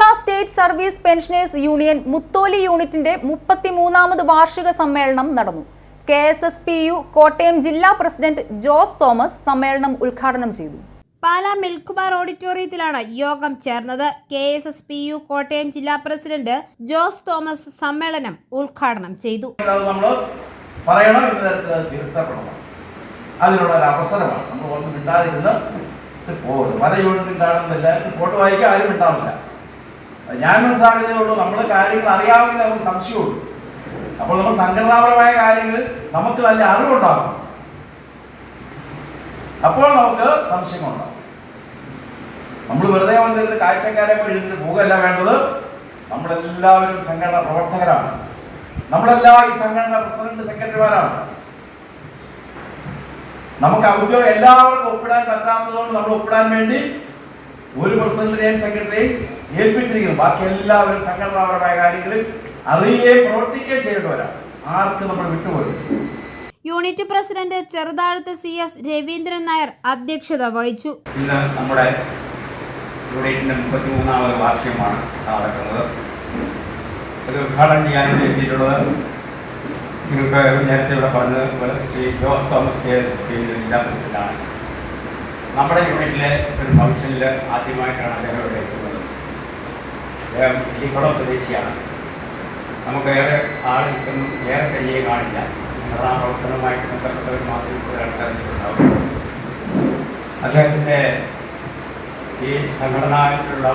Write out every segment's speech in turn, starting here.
Kerala state service pensioners union Mutholi യൂണിറ്റിന്റെ 33ാമത് വാർഷിക സമ്മേളനം നടന്നു. KSSPU കോട്ടയം ജില്ലാ പ്രസിഡന്റ് ജോസ് തോമസ് സമ്മേളനം ഉദ്ഘാടനം ചെയ്തു. പാലാ മിൽക്കുബാർ ഓഡിറ്റോറിയത്തിലാണ് യോഗം ചേർന്നത്. KSSPU കോട്ടയം ജില്ലാ പ്രസിഡന്റ് ജോസ് തോമസ് സമ്മേളനം ഉദ്ഘാടനം ചെയ്തു. അതിനുള്ള ഒരു അവസരമാണ്. നമ്മൾ ഒന്നും മിണ്ടാതിരുന്ന് പോകുന്നത്. പല യൂണിറ്റും കാണുന്നില്ല, റിപ്പോർട്ട് വായിക്കാൻ ആരും മിണ്ടാവില്ല. ഞാൻ മനസ്സിലാക്കുന്നതേ നമ്മൾ കാര്യങ്ങൾ അറിയാമെങ്കിൽ നമുക്ക് സംശയമുള്ളൂ. അപ്പോൾ നമ്മൾ സംഘടനാപരമായ കാര്യങ്ങളിൽ നമുക്ക് നല്ല അറിവുണ്ടാകും. അപ്പോൾ നമുക്ക് സംശയങ്ങളുണ്ടാകും. നമ്മൾ വെറുതെ വന്നിരുന്ന് കാഴ്ചക്കാരെ എഴുതിട്ട് പോകുകയല്ല വേണ്ടത്. നമ്മളെല്ലാവരും സംഘടനാ പ്രവർത്തകരാണ്. നമ്മളെല്ലാം ഈ സംഘടന പ്രസിഡന്റ് സെക്രട്ടറിമാരാണ്. നമുക്ക് ഔദ്യോഗിക എല്ലാവർക്കും ഒപ്പിടാൻ പറ്റാത്തതുകൊണ്ട് നമ്മൾ ഒപ്പിടാൻ വേണ്ടി ഒരു പ്രസിഡന്റിനെയും സെക്രട്ടറിയെയും ഏൽപ്പിച്ചിരിക്കുന്നു. ബാക്കി എല്ലാവരും സംഘടനാപരമായ കാര്യങ്ങളിൽ അറിയുകയും പ്രവർത്തിക്കുകയും ചെയ്യേണ്ടവരാണ്. ആർക്കും നമ്മൾ വിട്ടുപോയി. യൂണിറ്റ് പ്രസിഡന്റ് ചെറുതാഴത്ത് CS രവീന്ദ്രൻ നായർ അധ്യക്ഷത വഹിച്ചു. ഇന്ന് നമ്മുടെ യൂണിറ്റിന്റെ 33ാമത് വാർഷികമാണ് നടക്കുന്നത്. ഇത് ഉദ്ഘാടനം ചെയ്യാൻ എത്തിയിട്ടുള്ളത് നിങ്ങൾക്ക് നേരത്തെ ഇവിടെ പറഞ്ഞതുപോലെ ശ്രീ ജോസ് തോമസ് KSSPU ജില്ലാ പ്രസിഡന്റാണ്. നമ്മുടെ യൂണിറ്റിലെ ഒരു ഫംഗ്ഷനിൽ ആദ്യമായിട്ടാണ് അദ്ദേഹം ഇവിടെ എത്തുന്നത്. അദ്ദേഹം ഇരിക്കുളം സ്വദേശിയാണ്. നമുക്ക് ഏറെ ആളുകൾക്കൊന്നും ഏറെ കഴിയെ കാണില്ല. സംഘടനാ പ്രവർത്തനവുമായിട്ട് ബന്ധപ്പെട്ടവർ മാത്രമേ കൂടുതൽ ആൾക്കാരുണ്ടാവും. അദ്ദേഹത്തിൻ്റെ ഈ സംഘടനയിലുള്ള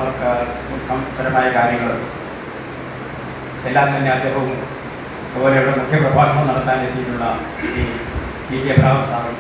സംസ്കരമായ കാര്യങ്ങൾ എല്ലാം തന്നെ അദ്ദേഹവും അതുപോലെ ഇവിടെ മുഖ്യപ്രഭാഷണം നടത്താൻ എത്തിയിട്ടുള്ള ഈ TJ അബ്രഹാം സാറും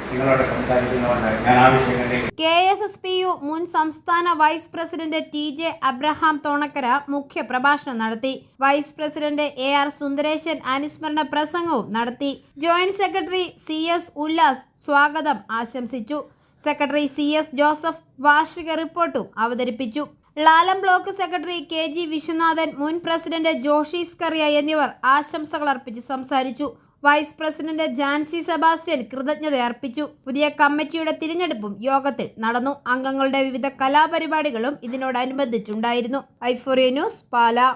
നിങ്ങളോട് സംസാരിക്കുന്നതുകൊണ്ട് ഞാൻ ആ വിഷയങ്ങളിലേക്ക്. KSSPU മുൻ സംസ്ഥാന vice president TJ Abraham Thonakkara മുഖ്യ പ്രഭാഷണം നടത്തി. വൈസ് പ്രസിഡന്റ് AR സുന്ദരേശൻ അനുസ്മരണ പ്രസംഗവും നടത്തി. ജോയിന്റ് സെക്രട്ടറി CS ഉല്ലാസ് സ്വാഗതം ആശംസിച്ചു. സെക്രട്ടറി CS ജോസഫ് വാർഷിക റിപ്പോർട്ടും അവതരിപ്പിച്ചു. Lalam block secretary KG Viswanathan, മുൻ പ്രസിഡന്റ് ജോഷി സ്കറിയ എന്നിവർ ആശംസകൾ അർപ്പിച്ച് സംസാരിച്ചു. വൈസ് പ്രസിഡന്റ് ജാൻസി സെബാസ്റ്റ്യൻ കൃതജ്ഞത അർപ്പിച്ചു. പുതിയ കമ്മിറ്റിയുടെ തിരഞ്ഞെടുപ്പും യോഗത്തിൽ നടന്നു. അംഗങ്ങളുടെ വിവിധ കലാപരിപാടികളും ഇതിനോടനുബന്ധിച്ചുണ്ടായിരുന്നു. i4A news, Pala.